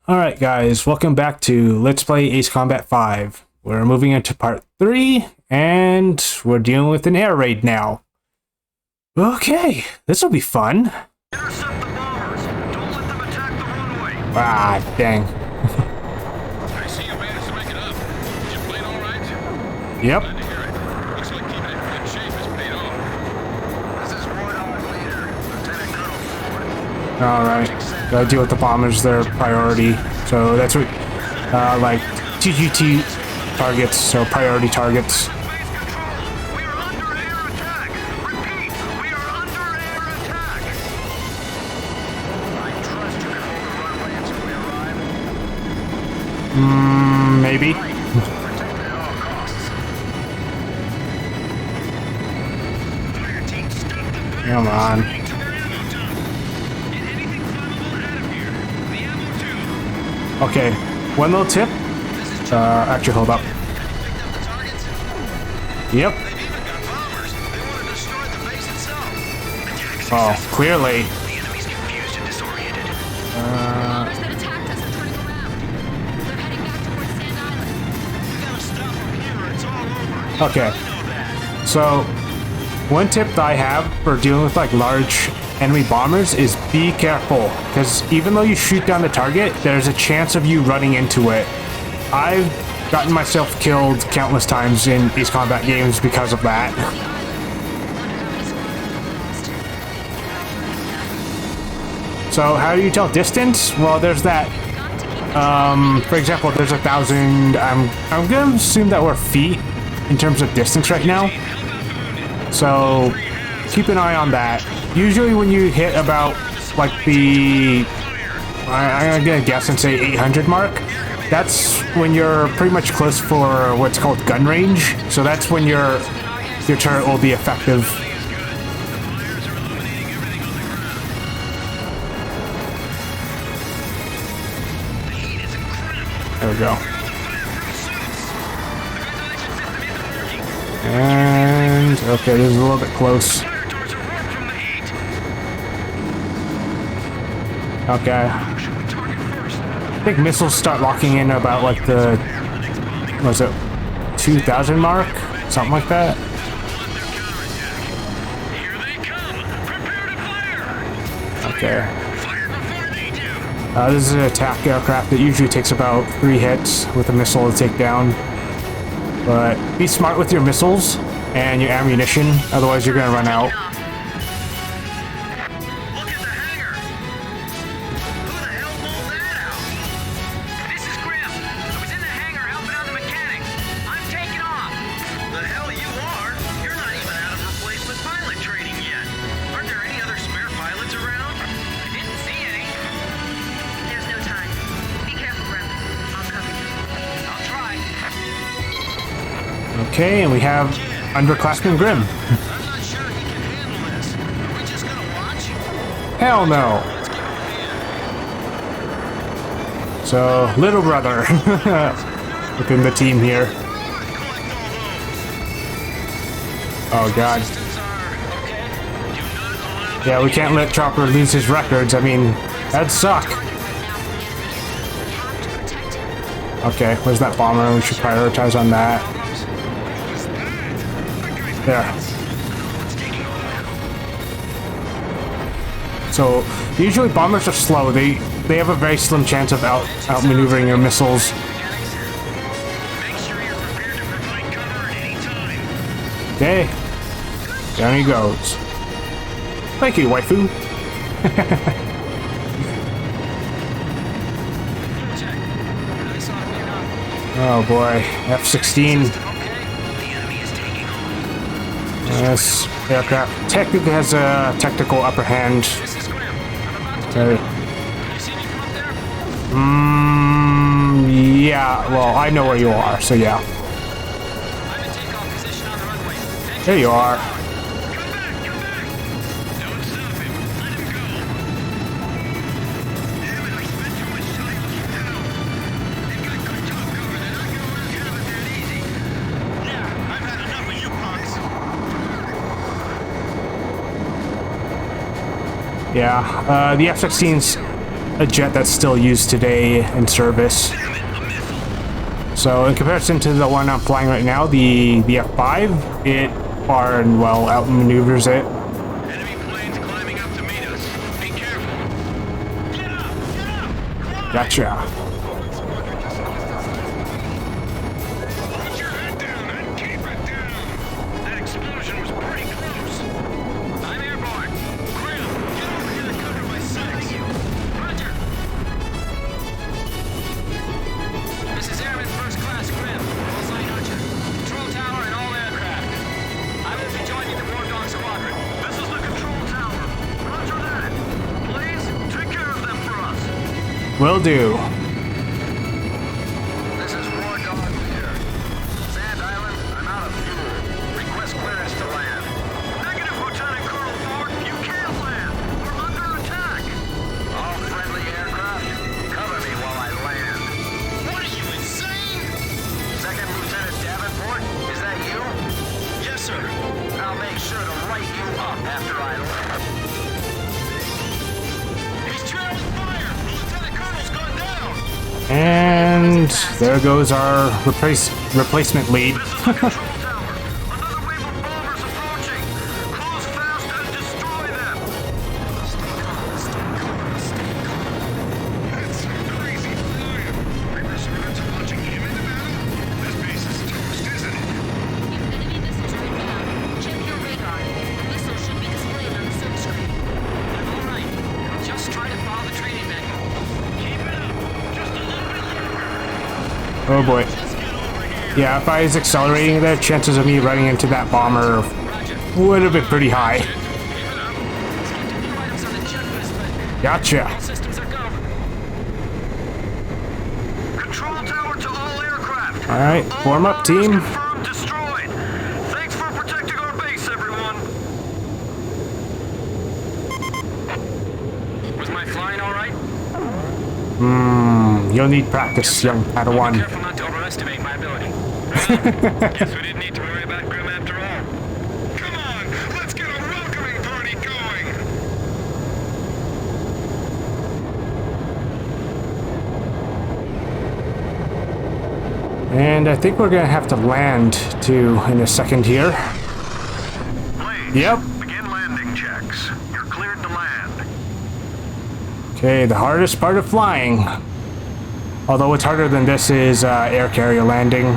Alright guys, welcome back to Let's Play Ace Combat 5. We're moving into part 3, and we're dealing with an air raid now. Okay, this will be fun. Intercept the bombers. Don't let them attack the runway. Ah, dang. I see you managed to make it up. Did you plane all right? Yep. Glad to hear it. Looks like keeping it in good shape has paid off. This is Warthog Leader, Lieutenant Colonel Ford. Alright, gotta deal with the bombers, their priority. So that's what, like, TGT targets, so priority targets. Base control. We are under air attack. Repeat, we are under air attack. I trust you can hold the runway until we arrive. Maybe. Protect it at all costs. Fire team, stop the barrels. Come on. Ready to our ammo dump. Get anything flammable out of here. The ammo tube. Okay, one little tip. Actually, hold up. Picked up the targets. Yep. They've even got bombers. They want to destroy the base itself. Attack Oh, successful. clearly. The enemy's confused and disoriented. Bombers that attacked us are turning around. They're heading back towards Sand Island. We gotta stop them here or it's all over. Okay. I know that. So, one tip that I have for dealing with like large enemy bombers is be careful, because even though you shoot down the target, there's a chance of you running into it. I've gotten myself killed countless times in Ace Combat games because of that. So how do you tell distance? Well, there's that. For example, there's 1,000. I'm gonna assume that we're feet in terms of distance right now. So keep an eye on that. Usually when you hit about like the, I'm gonna guess and say 800 mark, that's when you're pretty much close for what's called gun range. So that's when your turret will be effective. There we go. And okay, this is a little bit close. Okay. I think missiles start locking in about like the, what was it, 2,000 mark? Something like that. Here they come. Prepare to fire. Okay. Fire before they do. This is an attack aircraft that usually takes about 3 hits with a missile to take down. But be smart with your missiles and your ammunition, otherwise you're gonna run out. Look at the hangar. Who the hell pulled that out? This is Grim. I was in the hangar helping out the mechanics. I'm taking off. The hell you are? You're not even out of replacement pilot training yet. Aren't there any other spare pilots around? I didn't see any. There's no time. Be careful, Grim. I'll cover you. I'll try. Okay, and we have Underclassman Grim. I'm not sure he can handle this. Are we just gonna watch? Hell no. Let's give him a hand. So, little brother within the team here. Collect all those. Oh god. Systems are okay. Do not allow Yeah, we can't let Chopper lose his records. I mean, that'd suck. Okay, where's that bomber? We should prioritize on that. There. So usually bombers are slow. They have a very slim chance of outmaneuvering your missiles. Make sure you're prepared to provide cover at any time. Okay. Down he goes. Thank you, waifu. Oh boy, F-16. This aircraft technically has a technical upper hand. Yeah, well, I know where you are, so yeah. There you are. Yeah, the F-16's a jet that's still used today in service. So in comparison to the one I'm flying right now, the F5, it far and well outmaneuvers it. Enemy planes climbing up to meet us. Be careful. Get up! Get up! Come on! Gotcha. Put your head down and keep it down. That explosion was pretty close. I'm airborne. Grim, get over here and cover my sights. Roger. This is Airman First Class Grim, Bullseye Archer. Control tower and all aircraft. I will be joining the War Dog Squadron. This is the control tower. Roger that. Please take care of them for us. Will do. This is War Dog here. Sand Island, I'm out of fuel. Request clearance to land. Negative, Lieutenant Colonel Ford. You can't land. We're under attack. All friendly aircraft, cover me while I land. What are you, insane? Second Lieutenant Davenport, is that you? Yes, sir. I'll make sure to light you up after I land. He's trailing fire. The Lieutenant Colonel's gone down. And there goes our replacement lead. This is the control tower. Another wave of bombers approaching. Close fast and destroy them. Stay calm, stay calm, stay calm. That's some crazy flying. I respect to watching him in the battle. This base is toast, isn't it? If enemy missiles are inbound, check your radar. The missile should be displayed on the search screen. I'm all right. I'll just try to follow the training manual. Keep it up. Just a little bit longer. Oh boy. Just get over here. Yeah, if I was accelerating there, chances of me running into that bomber Roger. would have been pretty high. Keep it up. Let's get to new items on the checklist, but Gotcha. all systems are go. Control tower to all aircraft. Alright, form up, team. Confirmed destroyed. Thanks for protecting our base, everyone. Was my flying all right? You'll need practice, young Padawan. Careful not to overestimate my ability. Guess we didn't need to worry about Grim after all. Come on, let's get a welcoming party going. And I think we're gonna have to land too in a second here. Blaze, Yep. begin landing checks. You're cleared to land. Okay, the hardest part of flying. Although what's harder than this is air carrier landing.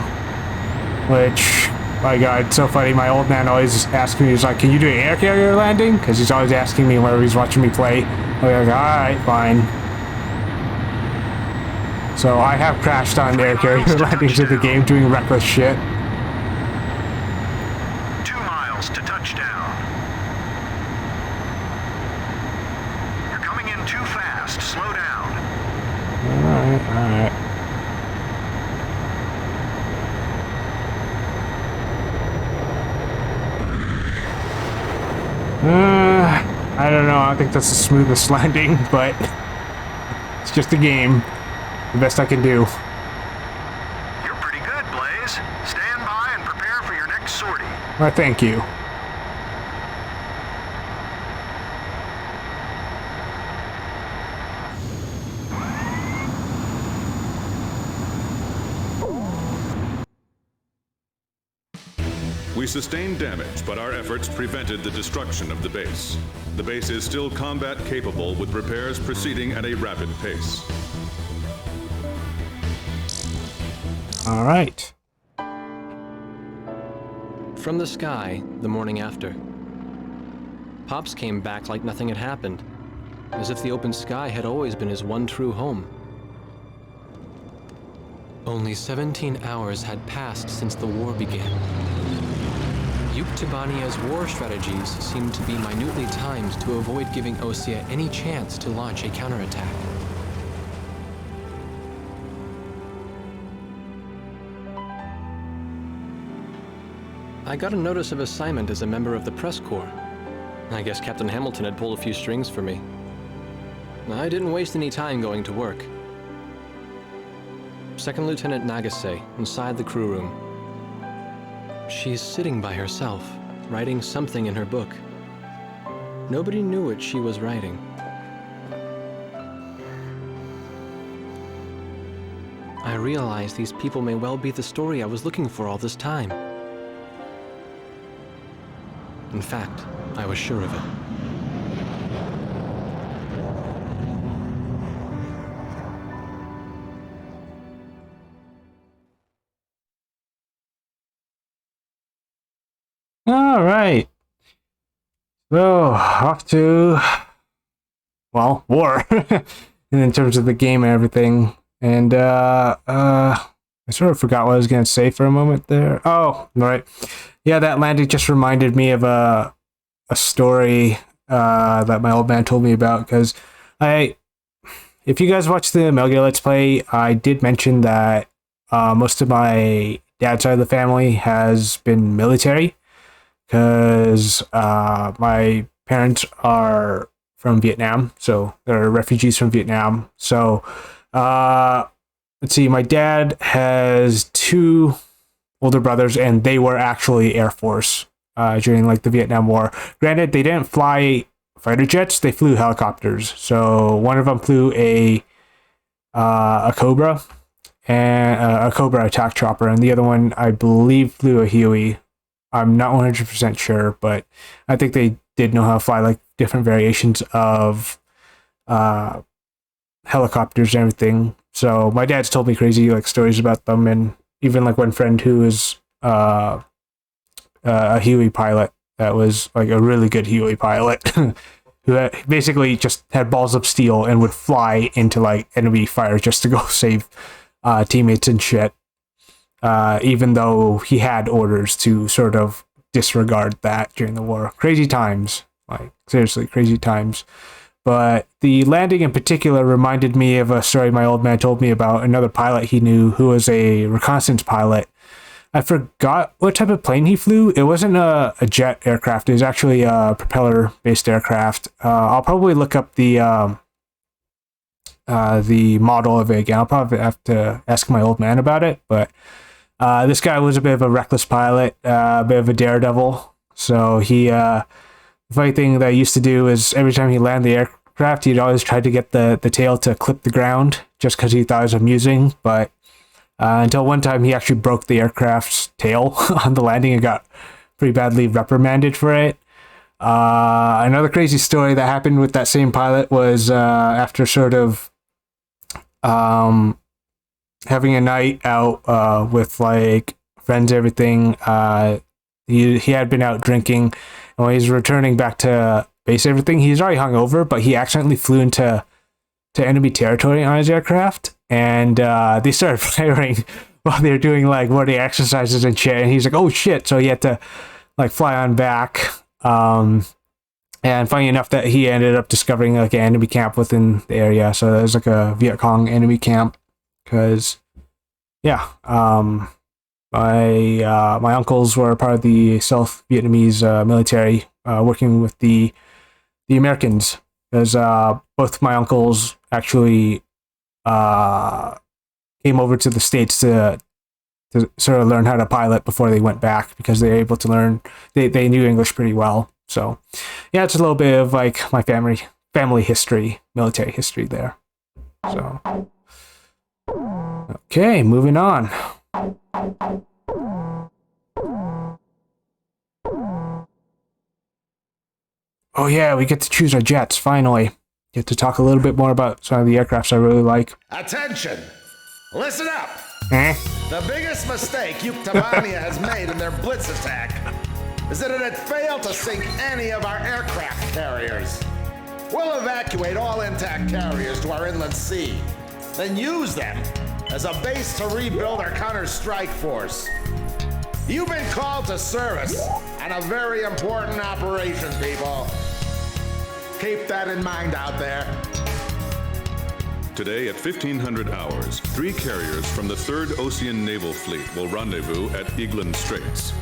Which, my god, it's so funny. My old man always asks me, he's like, can you do an air carrier landing? Because he's always asking me whenever he's watching me play. I'm like, alright, fine. So I have crashed on air carrier landings in the game doing reckless shit. 2 miles to touchdown. You're coming in too fast. Slow down. Alright, alright. I don't know, I don't think that's the smoothest landing, but it's just a game. The best I can do. You're pretty good, Blaze. Stand by and prepare for your next sortie. Well, thank you. We sustained damage, but our efforts prevented the destruction of the base. The base is still combat capable, with repairs proceeding at a rapid pace. All right. From the sky, the morning after. Pops came back like nothing had happened, as if the open sky had always been his one true home. Only 17 hours had passed since the war began. Yuktibania's war strategies seemed to be minutely timed to avoid giving Osea any chance to launch a counterattack. I got a notice of assignment as a member of the press corps. I guess Captain Hamilton had pulled a few strings for me. I didn't waste any time going to work. Second Lieutenant Nagase, inside the crew room. She's sitting by herself, writing something in her book. Nobody knew what she was writing. I realized these people may well be the story I was looking for all this time. In fact, I was sure of it. All right. So, off to, well, war. In terms of the game and everything. And, I sort of forgot what I was going to say for a moment there. Oh, right. Yeah, that landing just reminded me of a story that my old man told me about, because if you guys watch the Metal Gear Let's Play, I did mention that most of my dad's side of the family has been military, because my parents are from Vietnam, so they're refugees from Vietnam. So, let's see, my dad has 2 older brothers, and they were actually Air Force during like the Vietnam War. Granted, they didn't fly fighter jets; they flew helicopters. So one of them flew a Cobra and a Cobra attack chopper, and the other one, I believe, flew a Huey. I'm not 100% sure, but I think they did know how to fly like different variations of helicopters and everything. So my dad's told me crazy like stories about them, and even like one friend who is a Huey pilot that was like a really good Huey pilot who basically just had balls of steel and would fly into like enemy fire just to go save teammates and shit. Even though he had orders to sort of disregard that during the war. Crazy times. Like, seriously, crazy times. But the landing in particular reminded me of a story my old man told me about another pilot he knew who was a reconnaissance pilot. I forgot what type of plane he flew. It wasn't a jet aircraft. It was actually a propeller-based aircraft. I'll probably look up the model of it again. I'll probably have to ask my old man about it, but this guy was a bit of a reckless pilot, a bit of a daredevil. So the funny thing that he used to do is every time he landed the aircraft, he'd always try to get the tail to clip the ground just because he thought it was amusing. But until one time he actually broke the aircraft's tail on the landing and got pretty badly reprimanded for it. Another crazy story that happened with that same pilot was after sort of having a night out with like friends and everything. He had been out drinking, and when he's returning back to base, everything, he's already hungover, but he accidentally flew into enemy territory on his aircraft, and they started firing while they were doing like morning exercises and shit. And he's like, "Oh shit!" So he had to like fly on back. And funny enough, that he ended up discovering like an enemy camp within the area. So there's like a Viet Cong enemy camp. Because, yeah, my uncles were part of the South Vietnamese military, working with the Americans. Because both my uncles actually came over to the States to sort of learn how to pilot before they went back, because they were able to learn. They knew English pretty well. So, yeah, it's a little bit of like my family history, military history there. So. Okay, moving on. Oh yeah, we get to choose our jets, finally. Get to talk a little bit more about some of the aircrafts I really like. Attention! Listen up! Eh? The biggest mistake Yuktavania has made in their blitz attack is that it had failed to sink any of our aircraft carriers. We'll evacuate all intact carriers to our inland sea, then use them as a base to rebuild our counter-strike force. You've been called to service on a very important operation, people. Keep that in mind out there. Today at 1500 hours, 3 carriers from the 3rd Ocean Naval Fleet will rendezvous at Eglin Straits.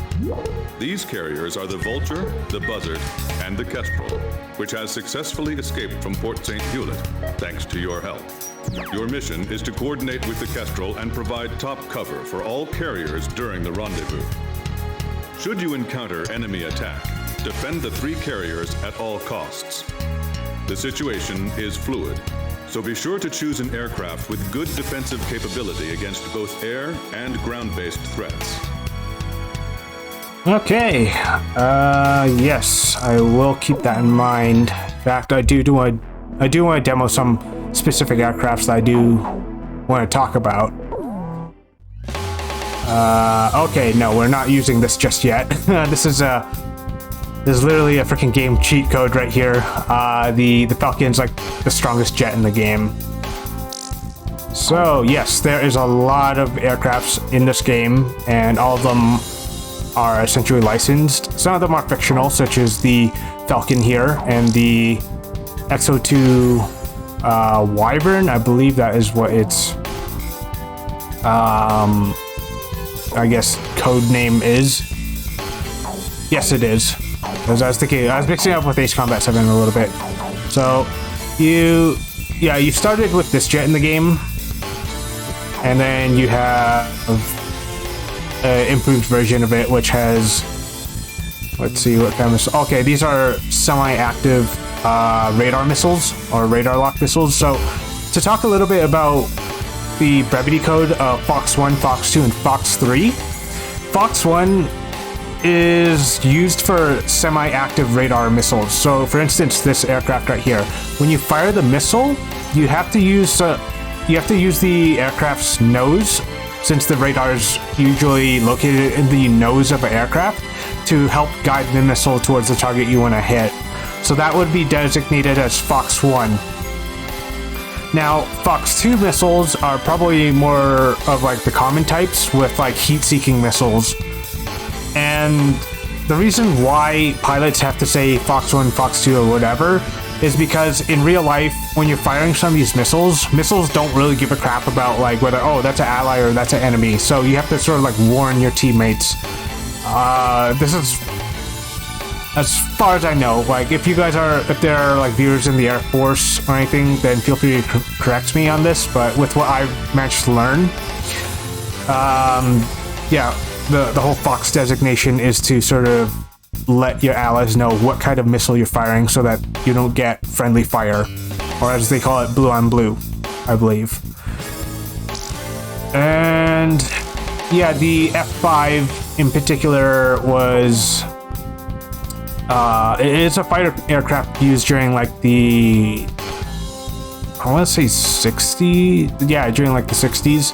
These carriers are the Vulture, the Buzzard, and the Kestrel, which has successfully escaped from Port St. Hewlett, thanks to your help. Your mission is to coordinate with the Kestrel and provide top cover for all carriers during the rendezvous. Should you encounter enemy attack, defend the 3 carriers at all costs. The situation is fluid, So be sure to choose an aircraft with good defensive capability against both air and ground-based threats. Okay. Yes, I will keep that in mind. In fact, I do want to demo some specific aircrafts that I do want to talk about. Okay, no, we're not using this just yet. This is literally a freaking game cheat code right here. The Falcon's like the strongest jet in the game. So yes, there is a lot of aircrafts in this game, and all of them are essentially licensed. Some of them are fictional, such as the Falcon here and the XO2 Wyvern. I believe that is what its I guess code name is. Yes, it is. Because I was mixing up with Ace Combat 7 a little bit. So you started with this jet in the game, and then you have an improved version of it, which has, let's see what kind of, okay, these are semi-active radar missiles or radar lock missiles. So to talk a little bit about the brevity code of Fox 1, Fox 2, and Fox 3, Fox 1 is used for semi-active radar missiles. So for instance, this aircraft right here, when you fire the missile, you have to use the aircraft's nose, since the radar is usually located in the nose of an aircraft, to help guide the missile towards the target you want to hit. So that would be designated as Fox 1. Now, Fox 2 missiles are probably more of like the common types, with like heat-seeking missiles. And the reason why pilots have to say Fox 1, Fox 2, or whatever is because in real life, when you're firing some of these missiles don't really give a crap about like whether, oh, that's an ally or that's an enemy. So you have to sort of like warn your teammates. This is, as far as I know, like if there are like viewers in the Air Force or anything, then feel free to correct me on this. But with what I've managed to learn, yeah, the whole Fox designation is to sort of let your allies know what kind of missile you're firing so that you don't get friendly fire, or as they call it, blue on blue, I believe. And yeah, the F5 in particular was it is a fighter aircraft used during like the, I want to say during like the 60s.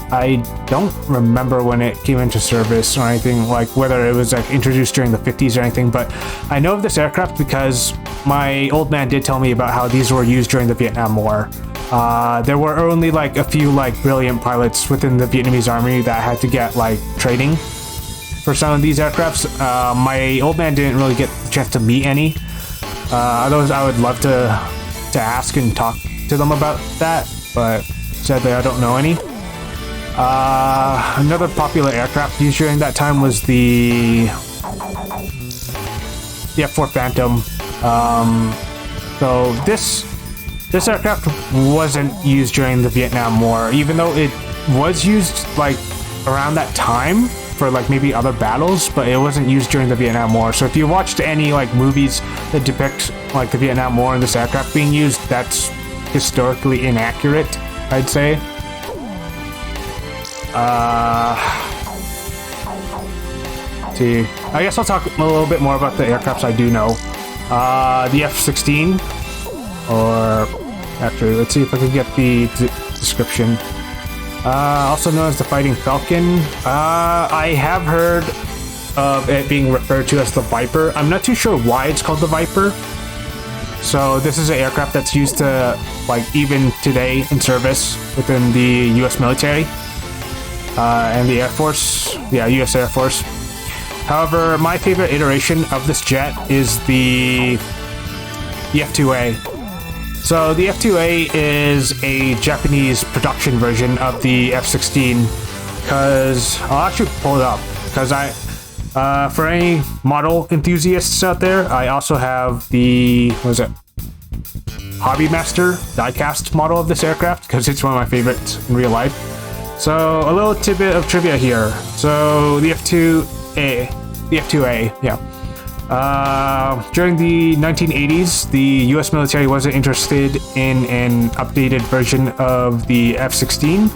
I don't remember when it came into service or anything, like whether it was like introduced during the 50s or anything, but I know of this aircraft because my old man did tell me about how these were used during the Vietnam War. There were only like a few like brilliant pilots within the Vietnamese army that had to get like training for some of these aircrafts. My old man didn't really get the chance to meet any. Otherwise, I would love to ask and talk to them about that, but sadly I don't know any. Another popular aircraft used during that time was the F-4 Phantom. So this aircraft wasn't used during the Vietnam War, even though it was used like around that time for like maybe other battles, but it wasn't used during the Vietnam War. So if you watched any like movies that depict like the Vietnam War and this aircraft being used, that's historically inaccurate, I'd say. See, I guess I'll talk a little bit more about the aircrafts I do know. The F-16, or actually, let's see if I can get the description. Also known as the Fighting Falcon. I have heard of it being referred to as the Viper. I'm not too sure why it's called the Viper. So this is an aircraft that's used to, like, even today in service within the U.S. military. And the Air Force, U.S. Air Force. However, my favorite iteration of this jet is the F-2A. So the F-2A is a Japanese production version of the F-16, because I'll actually pull it up, because for any model enthusiasts out there, I also have the, Hobby Master diecast model of this aircraft, because it's one of my favorites in real life. So a little tidbit of trivia here. So the F-2A, yeah. During the 1980s, the US military wasn't interested in an updated version of the F-16,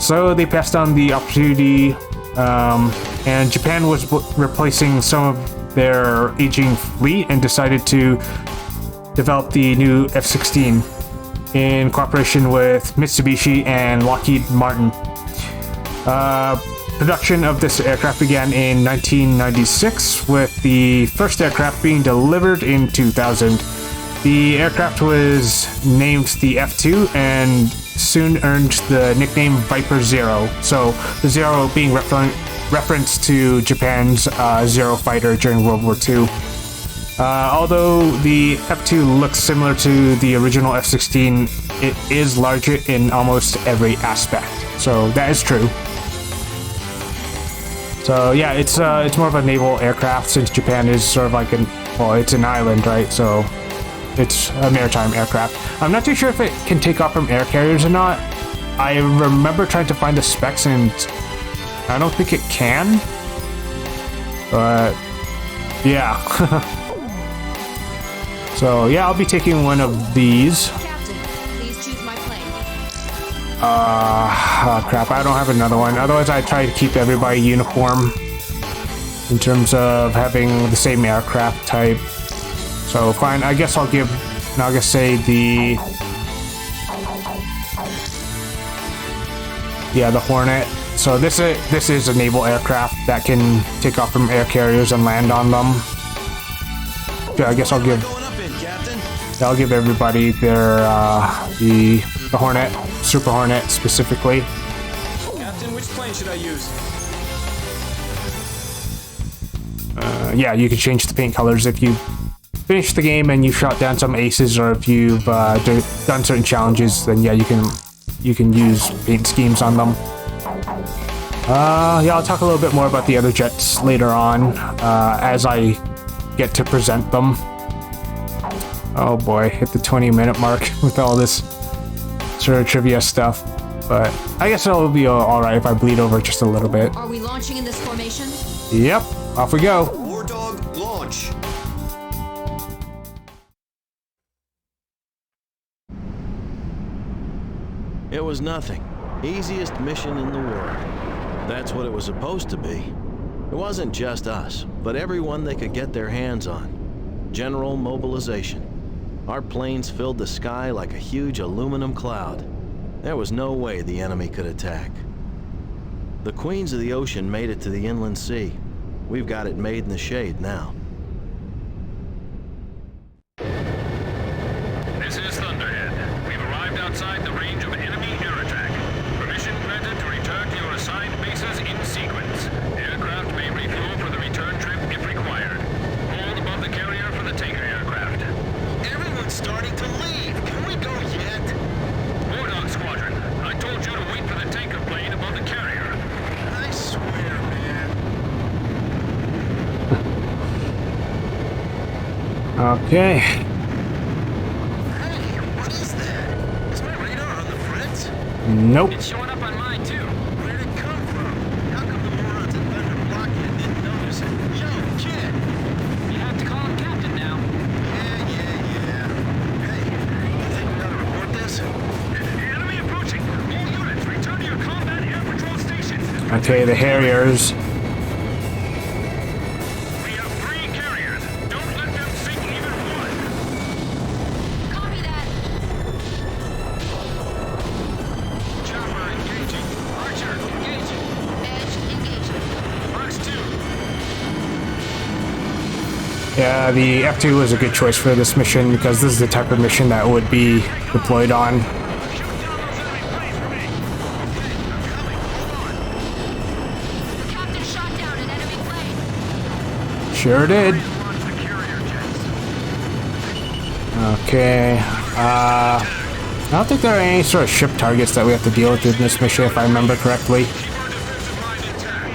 so they passed on the opportunity, and Japan was replacing some of their aging fleet and decided to develop the new F-16 in cooperation with Mitsubishi and Lockheed Martin. Production of this aircraft began in 1996, with the first aircraft being delivered in 2000. The aircraft was named the F-2 and soon earned the nickname Viper Zero, so the Zero being reference to Japan's Zero fighter during World War II. Although the F-2 looks similar to the original F-16, it is larger in almost every aspect, so that is true. So yeah, it's more of a naval aircraft, since Japan is sort of like it's an island, right? So it's a maritime aircraft. I'm not too sure if it can take off from air carriers or not. I remember trying to find the specs and I don't think it can. But yeah. So yeah, I'll be taking one of these. Captain, please choose my plane. Oh crap, I don't have another one. Otherwise I try to keep everybody uniform in terms of having the same aircraft type. So fine, I guess I'll say the Hornet. So this is a naval aircraft that can take off from air carriers and land on them. Yeah, I guess I'll give everybody their the Hornet, Super Hornet specifically. Captain, which plane should I use? Yeah, you can change the paint colors if you finish the game and you've shot down some aces, or if you've done certain challenges. Then yeah, you can use paint schemes on them. Yeah, I'll talk a little bit more about the other jets later on as I get to present them. Oh boy, hit the 20-minute mark with all this sort of trivia stuff. But I guess it'll be alright if I bleed over just a little bit. Are we launching in this formation? Yep, off we go. War Dog, launch. It was nothing. Easiest mission in the world. That's what it was supposed to be. It wasn't just us, but everyone they could get their hands on. General mobilization. Our planes filled the sky like a huge aluminum cloud. There was no way the enemy could attack. The Queens of the Ocean made it to the inland sea. We've got it made in the shade now. This is Thunderhead. We've arrived outside the range of enemy air attack. Permission granted to return to your assigned bases in sequence. Aircraft may refuel for the return trip if required. Hold above the carrier for the tanker aircraft. Everyone's starting to leave. Can we go yet? War Dog Squadron, I told you to wait for the tanker plane above the carrier. I swear, man. Okay. Hey, what is that? Is my radar on the fritz? Nope. It's showing up on mine too. Where'd it come from? How come the morons at Thunder Blockhead didn't notice it? Yo, kid! You have to call him Captain now. Yeah. Hey, you think we ought to report this? Enemy approaching. All units, return to your combat air patrol stations. Okay, the Harriers. We have 3 carriers. Don't let them sink even one. Copy that. Chopper engaging. Archer engaging. Edge engaging. Fox 2. Yeah, the F-2 was a good choice for this mission because this is the type of mission that would be deployed on. Shoot down those enemy planes for me. The captain shot down an enemy plane. Sure did. Launch the carrier jets. Okay. I don't think there are any sort of ship targets that we have to deal with in this mission, if I remember correctly. Keep our defensive line intact.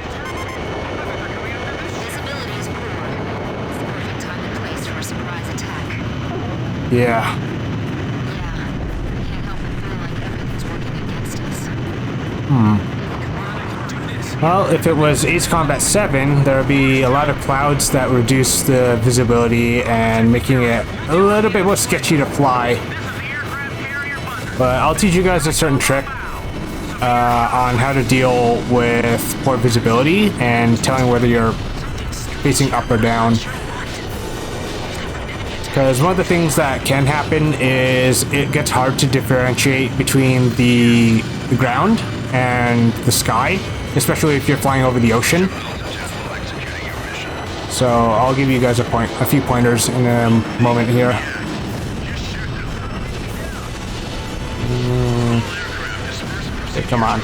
Visibility is poor. It's the perfect time and place for a surprise attack. Yeah. Yeah. Can't help but feel like everything's working against us. Come on, I can do this. Well, if it was Ace Combat 7, there would be a lot of clouds that reduce the visibility and making it a little bit more sketchy to fly. But I'll teach you guys a certain trick on how to deal with poor visibility and telling whether you're facing up or down. Because one of the things that can happen is it gets hard to differentiate between the ground and the sky, especially if you're flying over the ocean. So I'll give you guys a few pointers in a moment here. Okay, come on.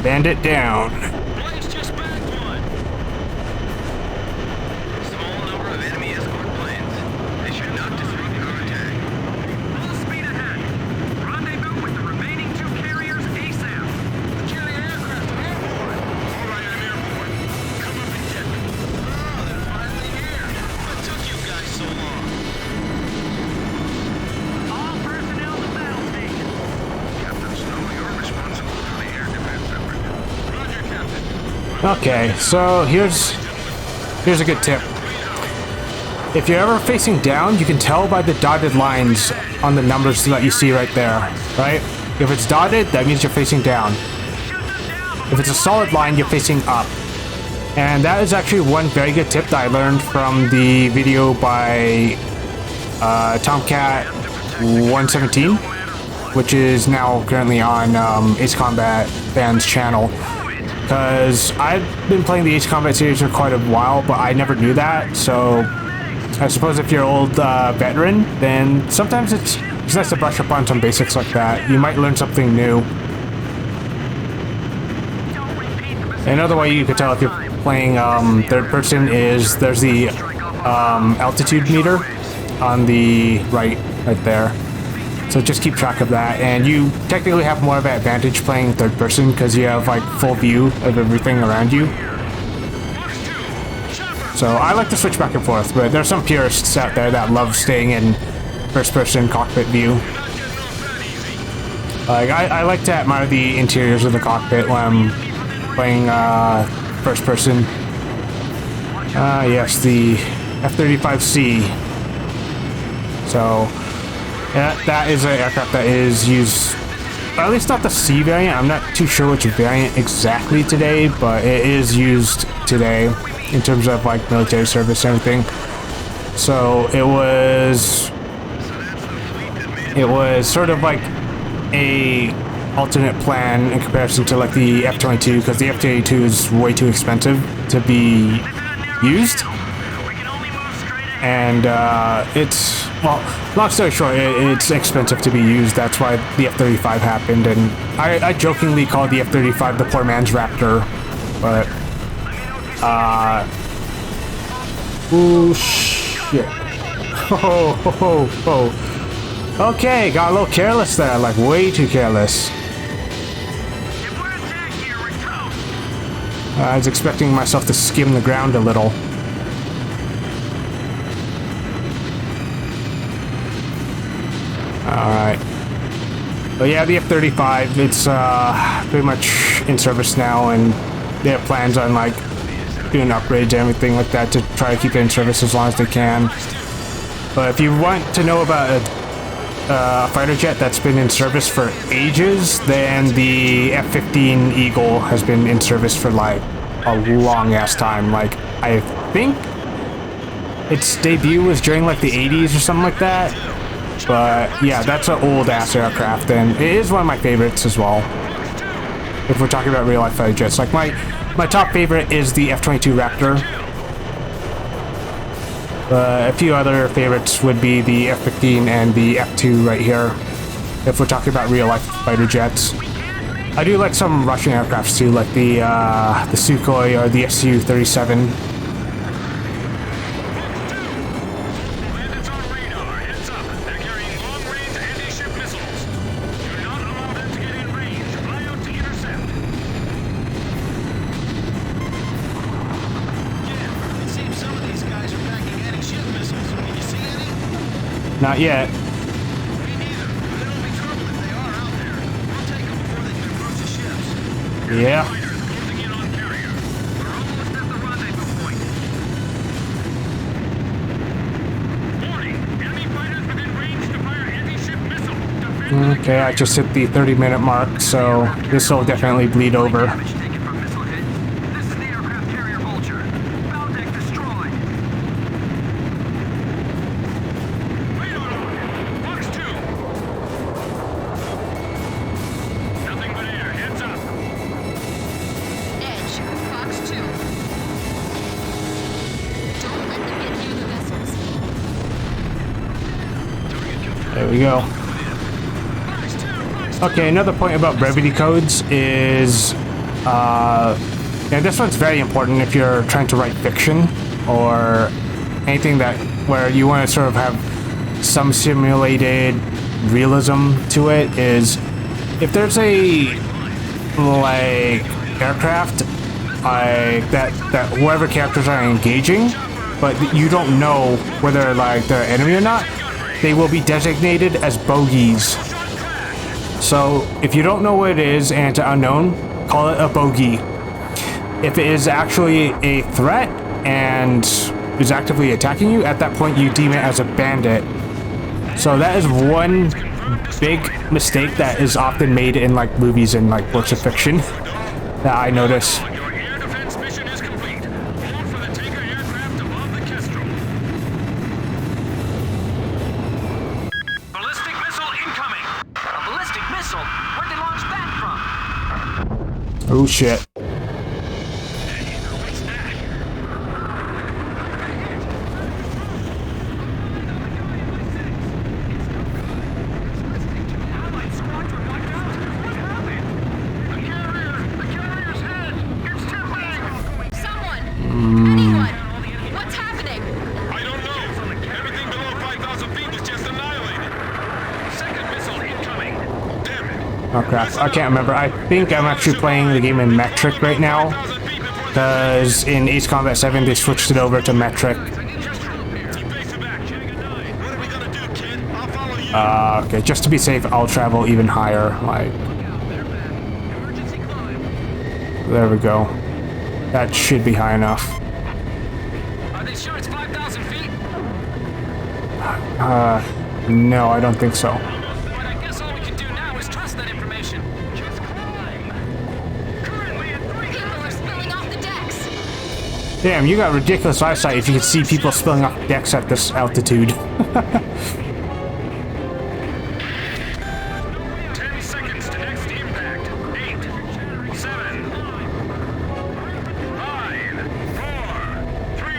Bandit down. Blaze just bagged one. Small number of enemy escort planes. They should not disrupt contact. Full speed ahead. Rendezvous with the remaining 2 carriers ASAP. Carrier aircraft airborne. All right, I'm airborne. Come up and get me. Oh, they're finally here. What took you guys so long? All personnel to battle station. Captain Snow, you're responsible for the air defense effort. Roger, Captain. Okay, so here's a good tip. If you're ever facing down, you can tell by the dotted lines on the numbers that you see right there, right? If it's dotted, that means you're facing down. If it's a solid line, you're facing up. And that is actually one very good tip that I learned from the video by Tomcat 117, which is now currently on Ace Combat Fans channel. Because I've been playing the Ace Combat series for quite a while, but I never knew that. So I suppose if you're an old veteran, then sometimes it's nice to brush up on some basics like that. You might learn something new. Another way you could tell if you're playing third person is there's the altitude meter on the right there. So just keep track of that, and you technically have more of an advantage playing third person because you have like full view of everything around you. So I like to switch back and forth, but there's some purists out there that love staying in first person cockpit view. Like I like to admire the interiors of the cockpit when I'm playing first person. Yes, the F-35C. So yeah, that is an aircraft that is used, or at least not the C variant. I'm not too sure which variant exactly today, but it is used today in terms of like military service and everything. So it was sort of like a alternate plan in comparison to like the F-22, because the F-22 is way too expensive to be used. And it's, well, long story short, it's expensive to be used. That's why the F-35 happened, and I jokingly call the F-35 the poor man's Raptor, but oh shit. Oh. Okay, got a little careless there, like way too careless. I was expecting myself to skim the ground a little. Alright. But yeah, the F-35, it's pretty much in service now, and they have plans on like doing upgrades and everything like that to try to keep it in service as long as they can. But if you want to know about a fighter jet that's been in service for ages, then the F-15 Eagle has been in service for like a long ass time. Like, I think its debut was during like the 80s or something like that. But yeah, that's an old ass aircraft, and it is one of my favorites as well. If we're talking about real life fighter jets, like my top favorite is the F-22 Raptor. A few other favorites would be the F-15 and the F-2 right here, if we're talking about real life fighter jets. I do like some Russian aircrafts too, like the Sukhoi or the Su-37. Bandits on radar. Heads up. They're carrying long-range anti-ship missiles. Do not allow them to get in range. Fly out to intercept. Not yet. Me neither. It'll be trouble if they are out there. We'll take them before they can approach the ships. Yeah. Fighters closing in on carrier. We're almost at the rendezvous point. Warning! Enemy fighters within range to fire anti-ship missile. Defend Okay, I just hit the 30-minute mark, so this will definitely bleed over. Damage taken from missile hit. This is the aircraft carrier Vulture. Bow deck destroyed. radar on. Fox 2. Nothing but air. Heads up. Edge, Fox 2. Don't let them get near the vessels. There we go. Okay, another point about brevity codes is, and this one's very important if you're trying to write fiction or anything that where you want to sort of have some simulated realism to it. Is if there's a like aircraft that whoever characters are engaging, but you don't know whether like they're enemy or not, they will be designated as bogeys. So if you don't know what it is and it's unknown, call it a bogey. If it is actually a threat and is actively attacking you, at that point you deem it as a bandit. So that is one big mistake that is often made in like movies and like works of fiction that I notice. Your air defense mission is complete. Hold for the Taker aircraft above the Kestrel. Ballistic missile incoming. A ballistic missile? Where'd they launch that from? Oh shit. Allied squadron wiped out. What happened? The carrier's head. It's tipping. Someone! Anyone! What's happening? I don't know. Everything below 5,000 feet was just annihilated. Second missile incoming. Damn it. Oh crap, I can't remember. I think I'm actually playing the game in metric right now, 1,000 feet before the because in Ace Combat 7 they switched it over to metric. Keep base back. What are we gonna do, kid? I'll follow you. Okay, just to be safe, I'll travel even higher. Like, there we go. That should be high enough. Are they sure it's 5,000 feet? No, I don't think so. But I guess all we can do now is trust that information. Just climb. Currently at 3. People are spilling off the decks! Damn, you got ridiculous eyesight if you can see people spilling off decks at this altitude. 10 seconds to next impact. 8, 7, 5, 4, 3,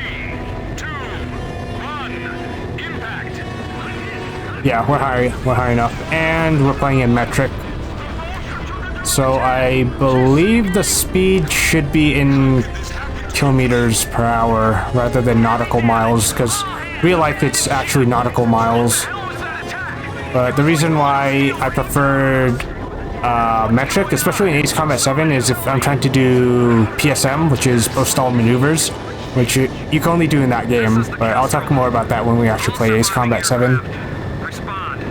2, 1. Impact. Yeah, we're high enough, and we're playing in metric. So I believe the speed should be in kilometers per hour rather than nautical miles, because real life it's actually nautical miles. But the reason why I preferred metric, especially in Ace Combat 7, is if I'm trying to do PSM, which is post-stall maneuvers, which you can only do in that game. But I'll talk more about that when we actually play Ace Combat 7. Respond.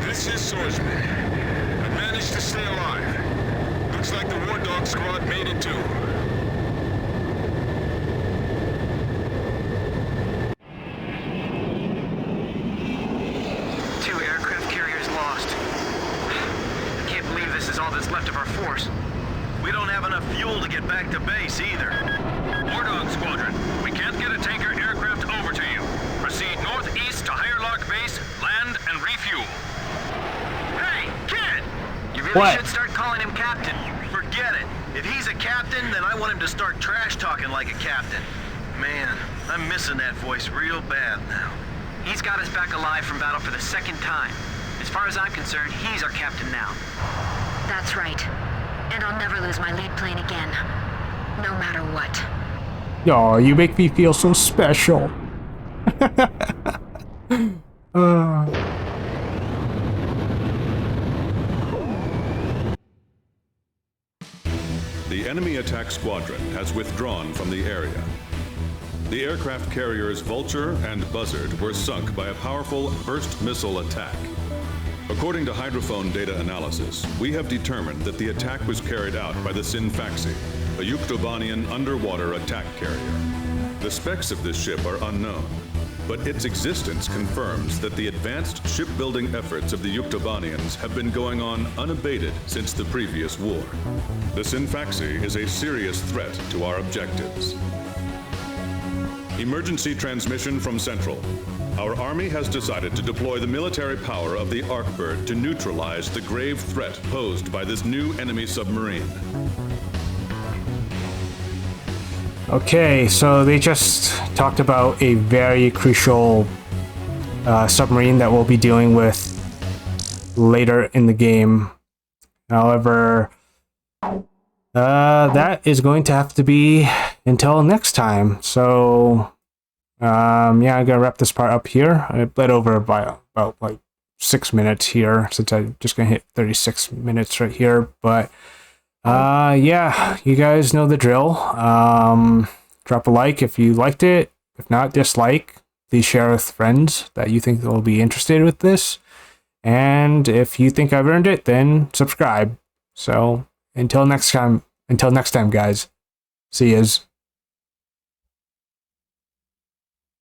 This is Swordsman. I managed to stay alive. Looks like the War Dog squad made it too. Two aircraft carriers lost. Can't believe this is all that's left of our force. We don't have enough fuel to get back to base either. War Dog Squadron, we can't get a tanker aircraft over to you. Proceed northeast to Higher Base, land and refuel. Hey, kid! You really What? should start calling him captain. Forget it. If he's a captain, then I want him to start trash talking like a captain. Man, I'm missing that voice real bad now. He's got us back alive from battle for the second time. As far as I'm concerned, he's our captain now. That's right. And I'll never lose my lead plane again. No matter what. Oh, you make me feel so special. The enemy attack squadron has withdrawn from the area. The aircraft carriers Vulture and Buzzard were sunk by a powerful burst missile attack. According to hydrophone data analysis, we have determined that the attack was carried out by the Sinfaxi, a Yuktobanian underwater attack carrier. The specs of this ship are unknown, but its existence confirms that the advanced shipbuilding efforts of the Yuktobanians have been going on unabated since the previous war. The Sinfaxi is a serious threat to our objectives. Emergency transmission from Central. Our Army has decided to deploy the military power of the Arkbird to neutralize the grave threat posed by this new enemy submarine. Okay, so they just talked about a very crucial submarine that we'll be dealing with later in the game. However, that is going to have to be until next time. So, yeah, I'm gonna wrap this part up here. I bled over by about like 6 minutes here, since I'm just gonna hit 36 minutes right here. But yeah, you guys know the drill. Drop a like if you liked it. If not, dislike. Please share with friends that you think will be interested with this. And if you think I've earned it, then subscribe. So until next time, guys. See yous.